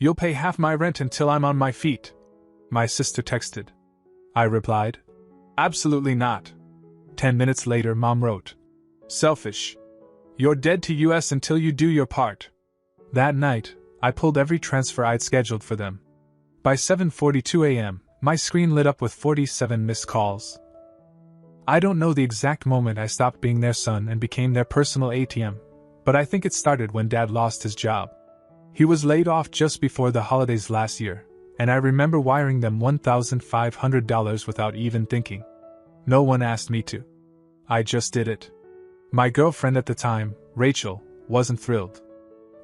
You'll pay half my rent until I'm on my feet, my sister texted. I replied, absolutely not. 10 minutes later, Mom wrote, selfish. You're dead to US until you do your part. That night, I pulled every transfer I'd scheduled for them. By 7:42 a.m., my screen lit up with 47 missed calls. I don't know the exact moment I stopped being their son and became their personal ATM, but I think it started when Dad lost his job. He was laid off just before the holidays last year, and I remember wiring them $1,500 without even thinking. No one asked me to. I just did it. My girlfriend at the time, Rachel, wasn't thrilled.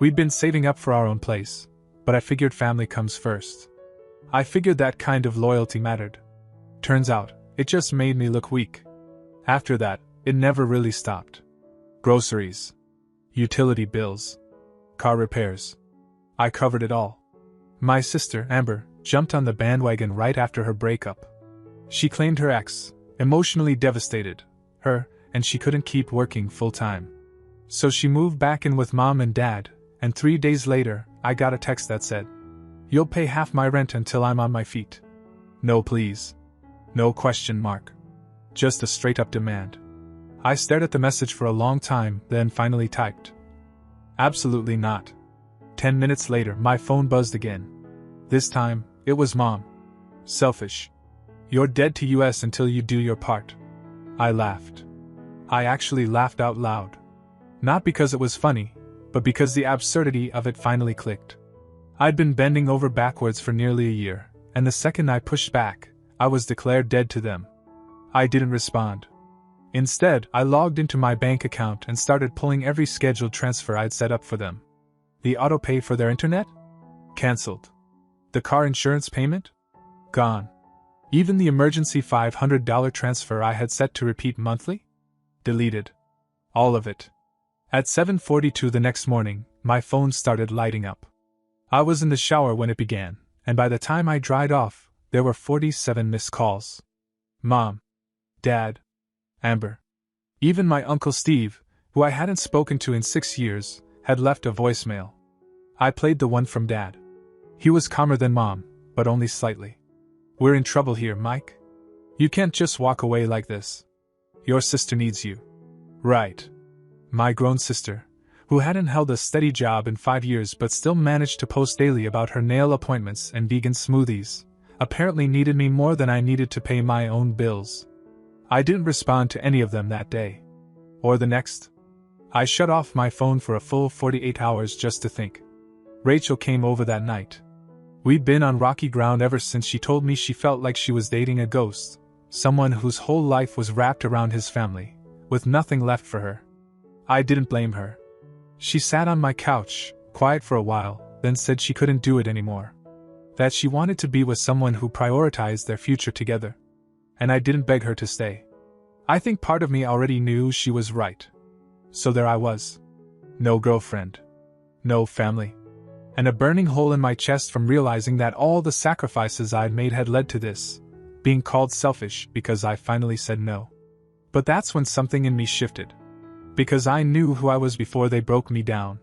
We'd been saving up for our own place, but I figured family comes first. I figured that kind of loyalty mattered. Turns out, it just made me look weak. After that, it never really stopped. Groceries, utility bills, car repairs. I covered it all. My sister, Amber, jumped on the bandwagon right after her breakup. She claimed her ex, emotionally devastated her, and she couldn't keep working full-time. So she moved back in with Mom and Dad, and 3 days later, I got a text that said, you'll pay half my rent until I'm on my feet. No please. No question mark. Just a straight-up demand. I stared at the message for a long time, then finally typed, absolutely not. 10 minutes later, my phone buzzed again. This time, it was Mom. Selfish. You're dead to US until you do your part. I laughed. I actually laughed out loud. Not because it was funny, but because the absurdity of it finally clicked. I'd been bending over backwards for nearly a year, and the second I pushed back, I was declared dead to them. I didn't respond. Instead, I logged into my bank account and started pulling every scheduled transfer I'd set up for them. The auto-pay for their internet? Cancelled. The car insurance payment? Gone. Even the emergency $500 transfer I had set to repeat monthly? Deleted. All of it. At 7:42 the next morning, my phone started lighting up. I was in the shower when it began, and by the time I dried off, there were 47 missed calls. Mom. Dad. Amber. Even my Uncle Steve, who I hadn't spoken to in 6 years, had left a voicemail. I played the one from Dad. He was calmer than Mom, but only slightly. We're in trouble here, Mike. You can't just walk away like this. Your sister needs you. Right. My grown sister, who hadn't held a steady job in 5 years but still managed to post daily about her nail appointments and vegan smoothies, apparently needed me more than I needed to pay my own bills. I didn't respond to any of them that day. Or the next. I shut off my phone for a full 48 hours just to think. Rachel came over that night. We'd been on rocky ground ever since she told me she felt like she was dating a ghost, someone whose whole life was wrapped around his family, with nothing left for her. I didn't blame her. She sat on my couch, quiet for a while, then said she couldn't do it anymore. That she wanted to be with someone who prioritized their future together. And I didn't beg her to stay. I think part of me already knew she was right. So there I was. No girlfriend. No family. And a burning hole in my chest from realizing that all the sacrifices I'd made had led to this, being called selfish because I finally said no. But that's when something in me shifted. Because I knew who I was before they broke me down.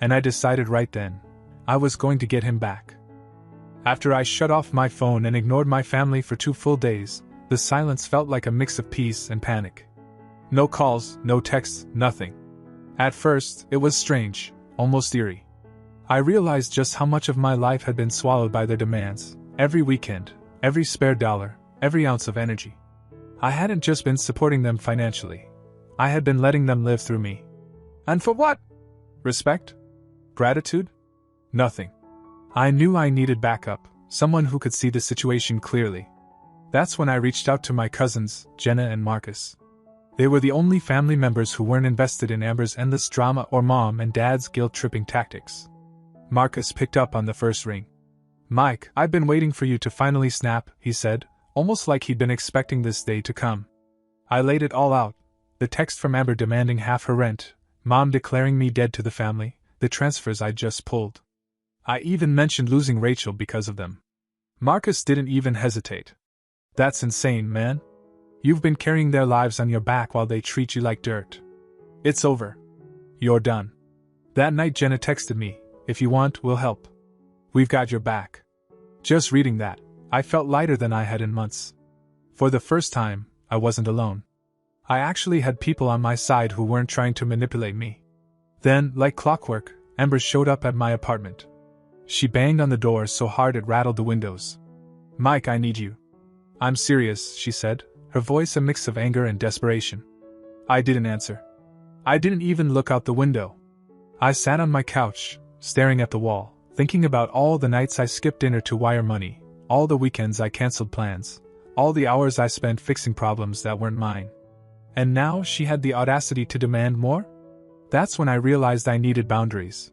And I decided right then, I was going to get him back. After I shut off my phone and ignored my family for 2 full days, the silence felt like a mix of peace and panic. No calls, no texts, nothing. At first, it was strange, almost eerie. I realized just how much of my life had been swallowed by their demands, every weekend, every spare dollar, every ounce of energy. I hadn't just been supporting them financially. I had been letting them live through me. And for what? Respect? Gratitude? Nothing. I knew I needed backup, someone who could see the situation clearly. That's when I reached out to my cousins, Jenna and Marcus. They were the only family members who weren't invested in Amber's endless drama or Mom and Dad's guilt-tripping tactics. Marcus picked up on the first ring. Mike, I've been waiting for you to finally snap, he said, almost like he'd been expecting this day to come. I laid it all out. The text from Amber demanding half her rent, Mom declaring me dead to the family, the transfers I'd just pulled. I even mentioned losing Rachel because of them. Marcus didn't even hesitate. That's insane, man. You've been carrying their lives on your back while they treat you like dirt. It's over. You're done. That night Jenna texted me, if you want, we'll help. We've got your back. Just reading that, I felt lighter than I had in months. For the first time, I wasn't alone. I actually had people on my side who weren't trying to manipulate me. Then, like clockwork, Amber showed up at my apartment. She banged on the door so hard it rattled the windows. "Mike, I need you." "I'm serious," she said, her voice a mix of anger and desperation. I didn't answer. I didn't even look out the window. I sat on my couch, staring at the wall, thinking about all the nights I skipped dinner to wire money, all the weekends I canceled plans, all the hours I spent fixing problems that weren't mine. And now she had the audacity to demand more? That's when I realized I needed boundaries.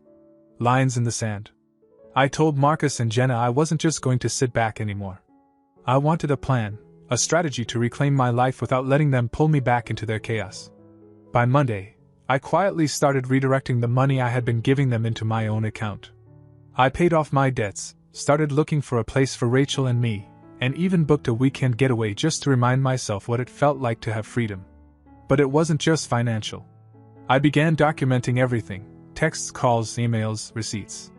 Lines in the sand. I told Marcus and Jenna I wasn't just going to sit back anymore. I wanted a plan, a strategy to reclaim my life without letting them pull me back into their chaos. By Monday, I quietly started redirecting the money I had been giving them into my own account. I paid off my debts, started looking for a place for Rachel and me, and even booked a weekend getaway just to remind myself what it felt like to have freedom. But it wasn't just financial. I began documenting everything: texts, calls, emails, receipts.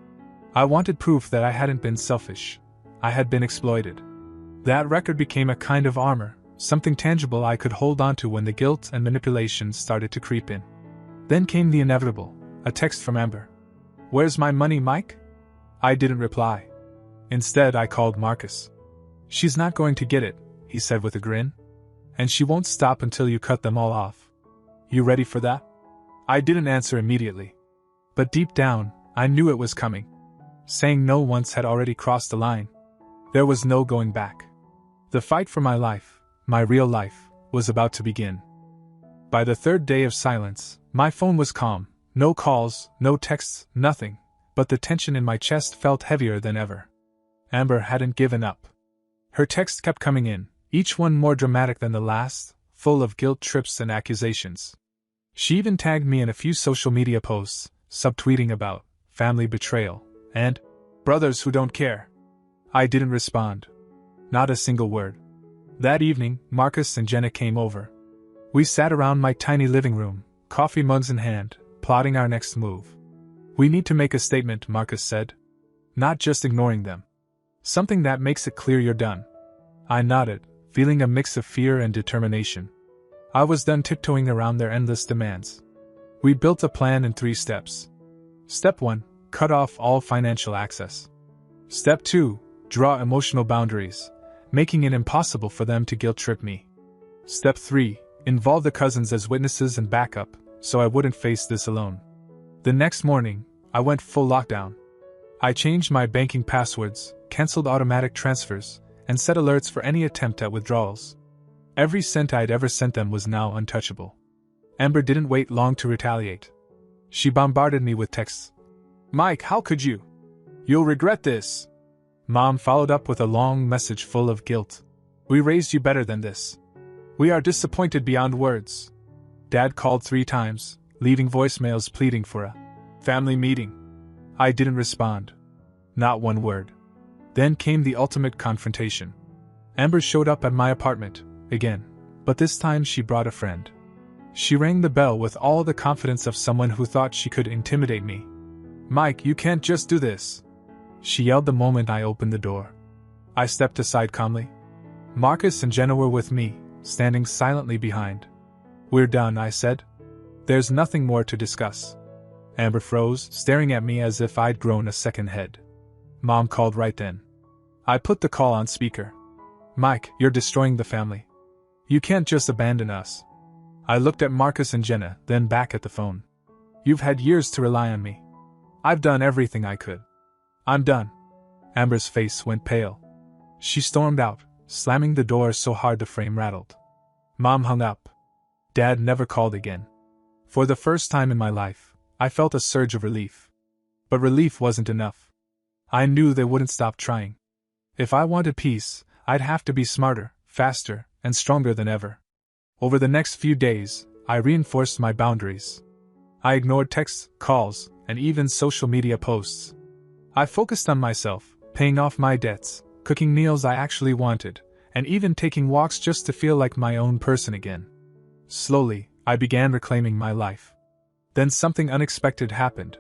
I wanted proof that I hadn't been selfish. I had been exploited. That record became a kind of armor, something tangible I could hold onto when the guilt and manipulation started to creep in. Then came the inevitable, a text from Amber. "Where's my money, Mike?" I didn't reply. Instead, I called Marcus. "She's not going to get it," he said with a grin. "And she won't stop until you cut them all off. You ready for that?" I didn't answer immediately. But deep down, I knew it was coming. Saying no once had already crossed the line. There was no going back. The fight for my life, my real life, was about to begin. By the third day of silence, my phone was calm. No calls, no texts, nothing, but the tension in my chest felt heavier than ever. Amber hadn't given up. Her texts kept coming in, each one more dramatic than the last, full of guilt trips and accusations. She even tagged me in a few social media posts, subtweeting about family betrayal and brothers who don't care. I didn't respond. Not a single word. That evening, Marcus and Jenna came over. We sat around my tiny living room, coffee mugs in hand, plotting our next move. "We need to make a statement," Marcus said. "Not just ignoring them. Something that makes it clear you're done." I nodded, feeling a mix of fear and determination. I was done tiptoeing around their endless demands. We built a plan in 3 steps. Step 1, cut off all financial access. Step 2, draw emotional boundaries, making it impossible for them to guilt-trip me. Step 3, involve the cousins as witnesses and backup, so I wouldn't face this alone. The next morning, I went full lockdown. I changed my banking passwords, canceled automatic transfers, and set alerts for any attempt at withdrawals. Every cent I'd ever sent them was now untouchable. Amber didn't wait long to retaliate. She bombarded me with texts. "Mike, how could you? You'll regret this." Mom followed up with a long message full of guilt. "We raised you better than this. We are disappointed beyond words." Dad called 3 times, leaving voicemails pleading for a family meeting. I didn't respond. Not one word. Then came the ultimate confrontation. Amber showed up at my apartment, again, but this time she brought a friend. She rang the bell with all the confidence of someone who thought she could intimidate me. "Mike, you can't just do this," she yelled the moment I opened the door. I stepped aside calmly. Marcus and Jenna were with me, standing silently behind. "We're done," I said. "There's nothing more to discuss." Amber froze, staring at me as if I'd grown a second head. Mom called right then. I put the call on speaker. "Mike, you're destroying the family. You can't just abandon us." I looked at Marcus and Jenna, then back at the phone. "You've had years to rely on me. I've done everything I could. I'm done." Amber's face went pale. She stormed out, slamming the door so hard the frame rattled. Mom hung up. Dad never called again. For the first time in my life, I felt a surge of relief. But relief wasn't enough. I knew they wouldn't stop trying. If I wanted peace, I'd have to be smarter, faster, and stronger than ever. Over the next few days, I reinforced my boundaries. I ignored texts, calls, and even social media posts. I focused on myself, paying off my debts, cooking meals I actually wanted, and even taking walks just to feel like my own person again. Slowly, I began reclaiming my life. Then something unexpected happened.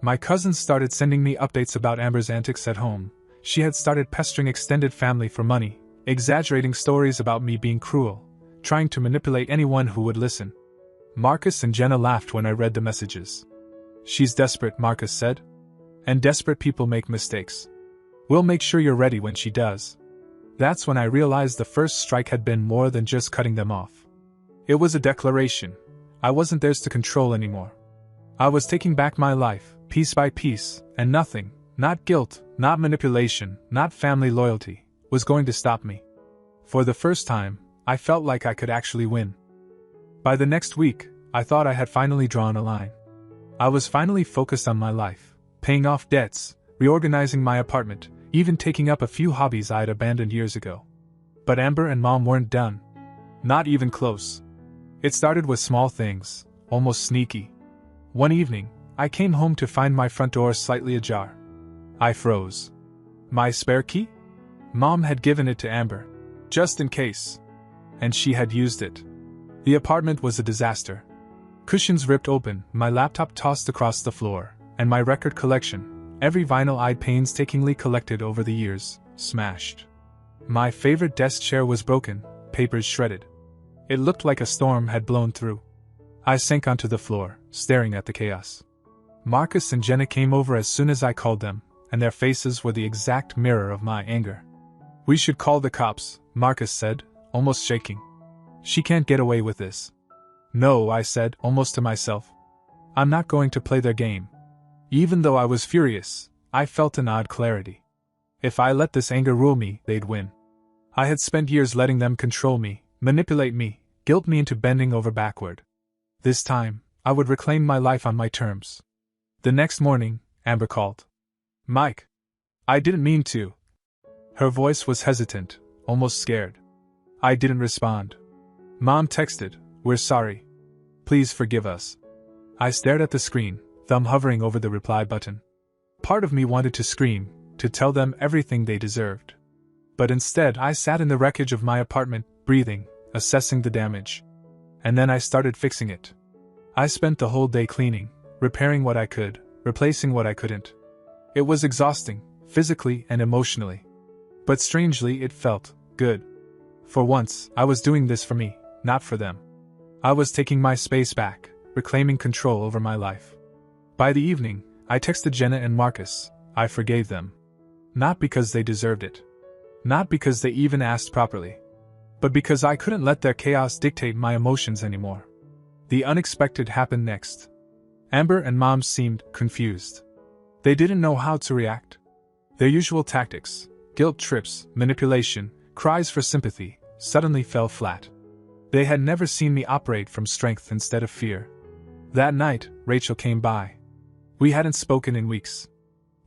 My cousins started sending me updates about Amber's antics at home. She had started pestering extended family for money, exaggerating stories about me being cruel, trying to manipulate anyone who would listen. Marcus and Jenna laughed when I read the messages. "She's desperate," Marcus said. "And desperate people make mistakes. We'll make sure you're ready when she does." That's when I realized the first strike had been more than just cutting them off. It was a declaration. I wasn't theirs to control anymore. I was taking back my life, piece by piece, and nothing, not guilt, not manipulation, not family loyalty, was going to stop me. For the first time, I felt like I could actually win. By the next week, I thought I had finally drawn a line. I was finally focused on my life, paying off debts, reorganizing my apartment, even taking up a few hobbies I had abandoned years ago. But Amber and Mom weren't done. Not even close. It started with small things, almost sneaky. One evening, I came home to find my front door slightly ajar. I froze. My spare key? Mom had given it to Amber, just in case. And she had used it. The apartment was a disaster. Cushions ripped open, my laptop tossed across the floor, and my record collection, every vinyl I'd painstakingly collected over the years, smashed. My favorite desk chair was broken, papers shredded. It looked like a storm had blown through. I sank onto the floor, staring at the chaos. Marcus and Jenna came over as soon as I called them, and their faces were the exact mirror of my anger. "We should call the cops," Marcus said, almost shaking. "She can't get away with this." "No," I said, almost to myself. "I'm not going to play their game." Even though I was furious, I felt an odd clarity. If I let this anger rule me, they'd win. I had spent years letting them control me, manipulate me, guilt me into bending over backward. This time, I would reclaim my life on my terms. The next morning, Amber called. "Mike. I didn't mean to." Her voice was hesitant, almost scared. I didn't respond. "Mom texted, 'We're sorry. Please forgive us.'" I stared at the screen, thumb hovering over the reply button. Part of me wanted to scream, to tell them everything they deserved. But instead I sat in the wreckage of my apartment, breathing, assessing the damage. And then I started fixing it. I spent the whole day cleaning, repairing what I could, replacing what I couldn't. It was exhausting, physically and emotionally. But strangely it felt good. For once, I was doing this for me, not for them. I was taking my space back, reclaiming control over my life. By the evening, I texted Jenna and Marcus. I forgave them. Not because they deserved it. Not because they even asked properly. But because I couldn't let their chaos dictate my emotions anymore. The unexpected happened next. Amber and Mom seemed confused. They didn't know how to react. Their usual tactics, guilt trips, manipulation, cries for sympathy, suddenly fell flat. They had never seen me operate from strength instead of fear. That night, Rachel came by. We hadn't spoken in weeks.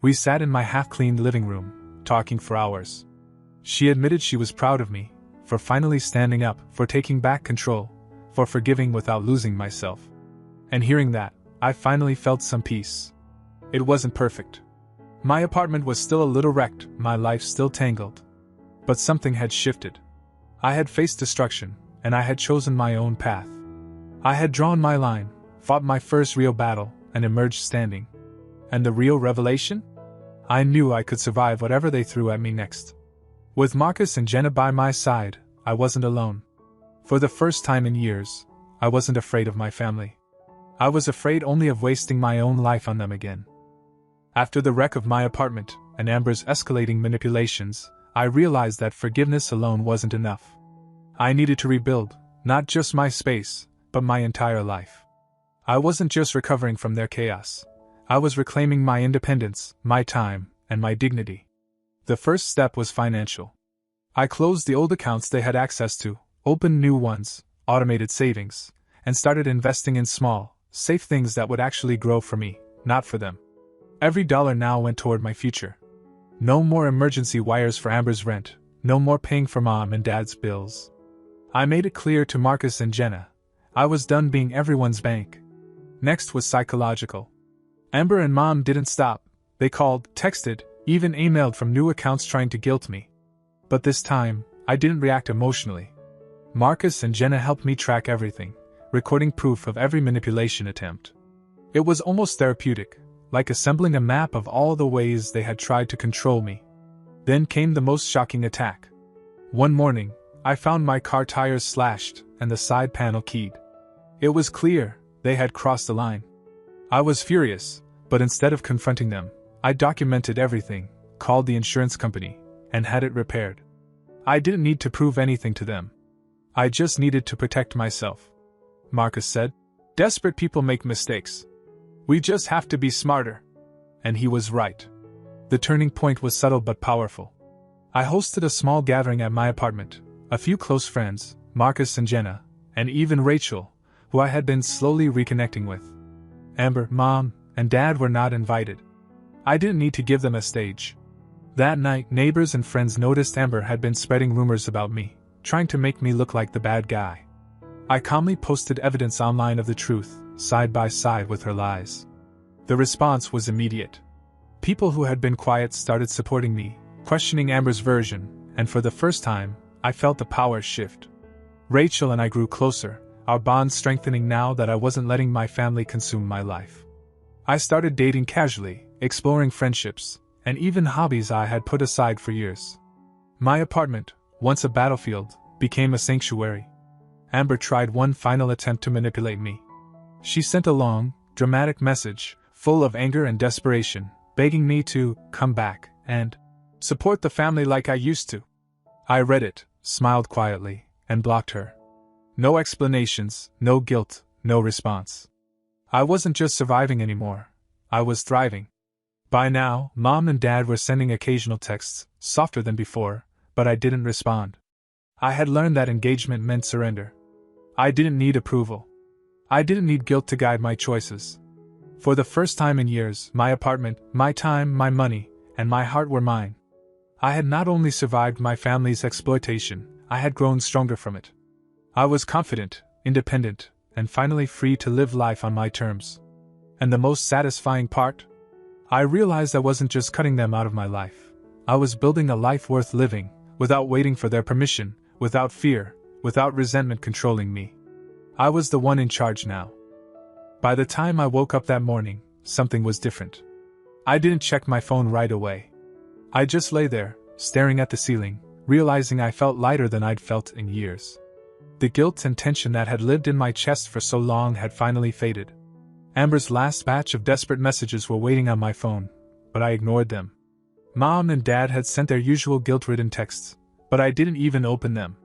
We sat in my half-cleaned living room, talking for hours. She admitted she was proud of me, for finally standing up, for taking back control, for forgiving without losing myself. And hearing that, I finally felt some peace. It wasn't perfect. My apartment was still a little wrecked, my life still tangled. But something had shifted. I had faced destruction, and I had chosen my own path. I had drawn my line, fought my first real battle, and emerged standing. And the real revelation? I knew I could survive whatever they threw at me next. With Marcus and Jenna by my side, I wasn't alone. For the first time in years, I wasn't afraid of my family. I was afraid only of wasting my own life on them again. After the wreck of my apartment, and Amber's escalating manipulations, I realized that forgiveness alone wasn't enough. I needed to rebuild, not just my space, but my entire life. I wasn't just recovering from their chaos. I was reclaiming my independence, my time, and my dignity. The first step was financial. I closed the old accounts they had access to, opened new ones, automated savings, and started investing in small, safe things that would actually grow for me, not for them. Every dollar now went toward my future. No more emergency wires for Amber's rent, no more paying for Mom and Dad's bills. I made it clear to Marcus and Jenna. I was done being everyone's bank. Next was psychological. Amber and Mom didn't stop. They called, texted, even emailed from new accounts trying to guilt me. But this time, I didn't react emotionally. Marcus and Jenna helped me track everything, recording proof of every manipulation attempt. It was almost therapeutic, like assembling a map of all the ways they had tried to control me. Then came the most shocking attack. One morning, I found my car tires slashed and the side panel keyed. It was clear they had crossed the line. I was furious, but instead of confronting them, I documented everything, called the insurance company, and had it repaired. I didn't need to prove anything to them. I just needed to protect myself. Marcus said, "Desperate people make mistakes. We just have to be smarter." And he was right. The turning point was subtle but powerful. I hosted a small gathering at my apartment, a few close friends, Marcus and Jenna, and even Rachel, who I had been slowly reconnecting with. Amber, Mom, and Dad were not invited. I didn't need to give them a stage. That night, neighbors and friends noticed Amber had been spreading rumors about me, trying to make me look like the bad guy. I calmly posted evidence online of the truth, side by side with her lies. The response was immediate. People who had been quiet started supporting me, questioning Amber's version, and for the first time, I felt the power shift. Rachel and I grew closer, our bond strengthening now that I wasn't letting my family consume my life. I started dating casually, exploring friendships, and even hobbies I had put aside for years. My apartment, once a battlefield, became a sanctuary. Amber tried one final attempt to manipulate me. She sent a long, dramatic message, full of anger and desperation, begging me to come back and support the family like I used to. I read it, smiled quietly, and blocked her. No explanations, no guilt, no response. I wasn't just surviving anymore. I was thriving. By now, Mom and Dad were sending occasional texts, softer than before, but I didn't respond. I had learned that engagement meant surrender. I didn't need approval. I didn't need guilt to guide my choices. For the first time in years, my apartment, my time, my money, and my heart were mine. I had not only survived my family's exploitation, I had grown stronger from it. I was confident, independent, and finally free to live life on my terms. And the most satisfying part? I realized I wasn't just cutting them out of my life. I was building a life worth living, without waiting for their permission, without fear, without resentment controlling me. I was the one in charge now. By the time I woke up that morning, something was different. I didn't check my phone right away. I just lay there, staring at the ceiling, realizing I felt lighter than I'd felt in years. The guilt and tension that had lived in my chest for so long had finally faded. Amber's last batch of desperate messages were waiting on my phone, but I ignored them. Mom and Dad had sent their usual guilt-ridden texts, but I didn't even open them.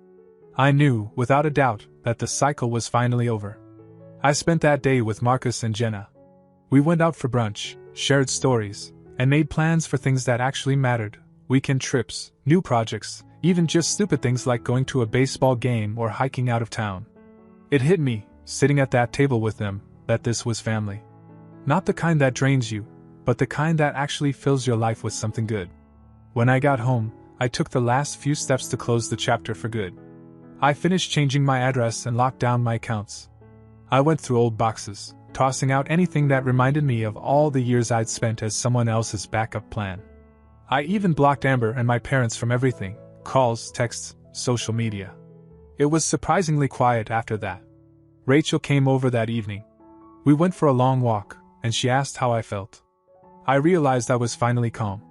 I knew, without a doubt, that the cycle was finally over. I spent that day with Marcus and Jenna. We went out for brunch, shared stories, and made plans for things that actually mattered: weekend trips, new projects, even just stupid things like going to a baseball game or hiking out of town. It hit me, sitting at that table with them, that this was family. Not the kind that drains you, but the kind that actually fills your life with something good. When I got home, I took the last few steps to close the chapter for good. I finished changing my address and locked down my accounts. I went through old boxes, tossing out anything that reminded me of all the years I'd spent as someone else's backup plan. I even blocked Amber and my parents from everything: calls, texts, social media. It was surprisingly quiet after that. Rachel came over that evening. We went for a long walk, and she asked how I felt. I realized I was finally calm.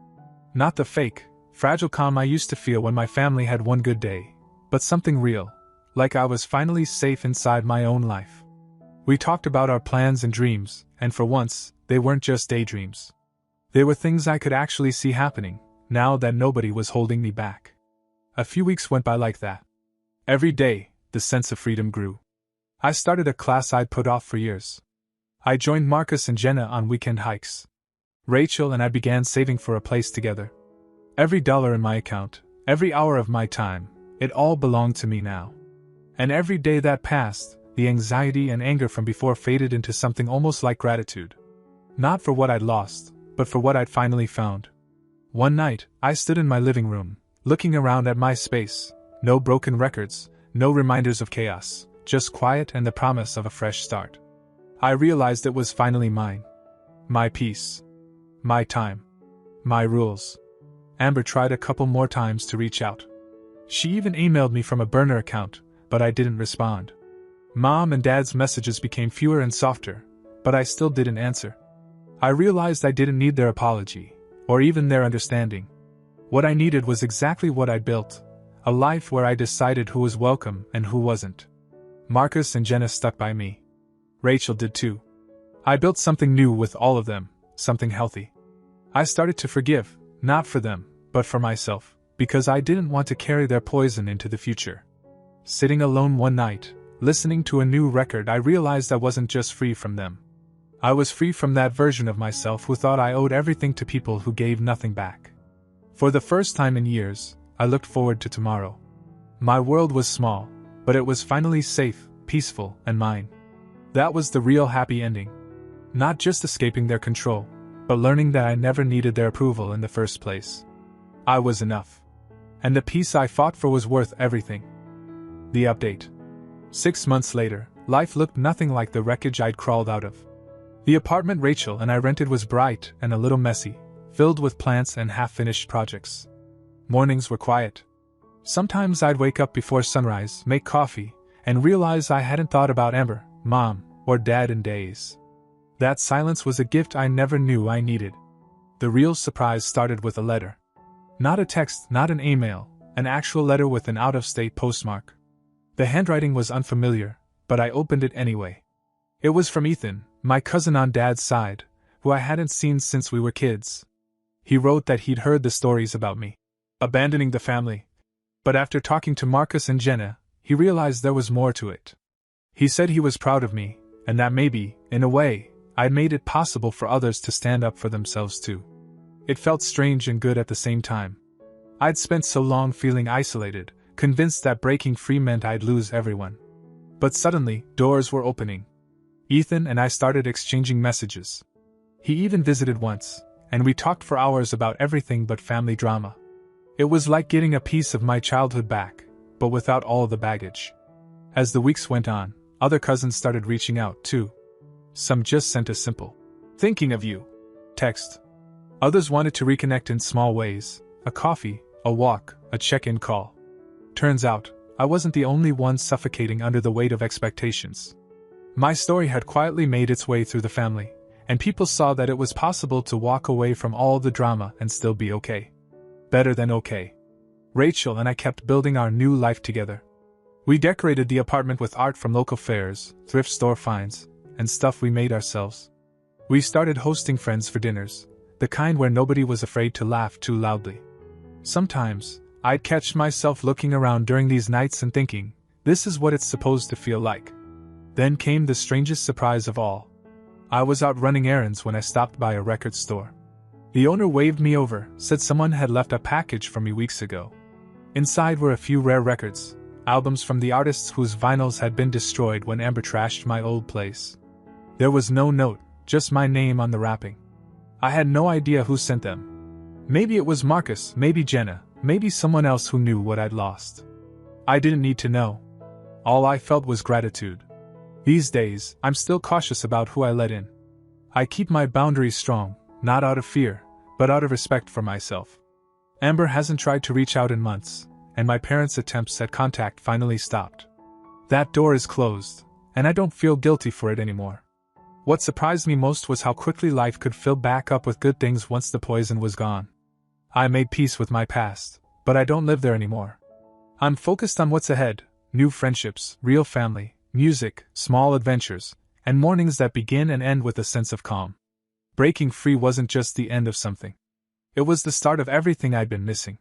Not the fake, fragile calm I used to feel when my family had one good day, but something real, like I was finally safe inside my own life. We talked about our plans and dreams, and for once, they weren't just daydreams. They were things I could actually see happening, now that nobody was holding me back. A few weeks went by like that. Every day, the sense of freedom grew. I started a class I'd put off for years. I joined Marcus and Jenna on weekend hikes. Rachel and I began saving for a place together. Every dollar in my account, every hour of my time, it all belonged to me now. And every day that passed, the anxiety and anger from before faded into something almost like gratitude. Not for what I'd lost, but for what I'd finally found. One night, I stood in my living room, looking around at my space. No broken records, no reminders of chaos, just quiet and the promise of a fresh start. I realized it was finally mine. My peace. My time. My rules. Amber tried a couple more times to reach out. She even emailed me from a burner account, but I didn't respond. Mom and Dad's messages became fewer and softer, but I still didn't answer. I realized I didn't need their apology, or even their understanding. What I needed was exactly what I built, a life where I decided who was welcome and who wasn't. Marcus and Jenna stuck by me. Rachel did too. I built something new with all of them, something healthy. I started to forgive, not for them, but for myself, because I didn't want to carry their poison into the future. Sitting alone one night, listening to a new record, I realized I wasn't just free from them. I was free from that version of myself who thought I owed everything to people who gave nothing back. For the first time in years, I looked forward to tomorrow. My world was small, but it was finally safe, peaceful, and mine. That was the real happy ending. Not just escaping their control, but learning that I never needed their approval in the first place. I was enough. And the peace I fought for was worth everything. The update. 6 months later, life looked nothing like the wreckage I'd crawled out of. The apartment Rachel and I rented was bright and a little messy, filled with plants and half-finished projects. Mornings were quiet. Sometimes I'd wake up before sunrise, make coffee, and realize I hadn't thought about Amber, Mom, or Dad in days. That silence was a gift I never knew I needed. The real surprise started with a letter. Not a text, not an email, an actual letter with an out-of-state postmark. The handwriting was unfamiliar, but I opened it anyway. It was from Ethan, my cousin on Dad's side, who I hadn't seen since we were kids. He wrote that he'd heard the stories about me abandoning the family. But after talking to Marcus and Jenna, he realized there was more to it. He said he was proud of me, and that maybe, in a way, I'd made it possible for others to stand up for themselves too. It felt strange and good at the same time. I'd spent so long feeling isolated, convinced that breaking free meant I'd lose everyone. But suddenly, doors were opening. Ethan and I started exchanging messages. He even visited once, and we talked for hours about everything but family drama. It was like getting a piece of my childhood back, but without all the baggage. As the weeks went on, other cousins started reaching out too. Some just sent a simple, "Thinking of you" text. Others wanted to reconnect in small ways, a coffee, a walk, a check-in call. Turns out, I wasn't the only one suffocating under the weight of expectations. My story had quietly made its way through the family, and people saw that it was possible to walk away from all the drama and still be okay. Better than okay. Rachel and I kept building our new life together. We decorated the apartment with art from local fairs, thrift store finds, and stuff we made ourselves. We started hosting friends for dinners, the kind where nobody was afraid to laugh too loudly. Sometimes, I'd catch myself looking around during these nights and thinking, this is what it's supposed to feel like. Then came the strangest surprise of all. I was out running errands when I stopped by a record store. The owner waved me over, said someone had left a package for me weeks ago. Inside were a few rare records, albums from the artists whose vinyls had been destroyed when Amber trashed my old place. There was no note, just my name on the wrapping. I had no idea who sent them. Maybe it was Marcus, maybe Jenna, maybe someone else who knew what I'd lost. I didn't need to know. All I felt was gratitude. These days, I'm still cautious about who I let in. I keep my boundaries strong, not out of fear, but out of respect for myself. Amber hasn't tried to reach out in months, and my parents' attempts at contact finally stopped. That door is closed, and I don't feel guilty for it anymore. What surprised me most was how quickly life could fill back up with good things once the poison was gone. I made peace with my past, but I don't live there anymore. I'm focused on what's ahead, new friendships, real family, music, small adventures, and mornings that begin and end with a sense of calm. Breaking free wasn't just the end of something. It was the start of everything I'd been missing.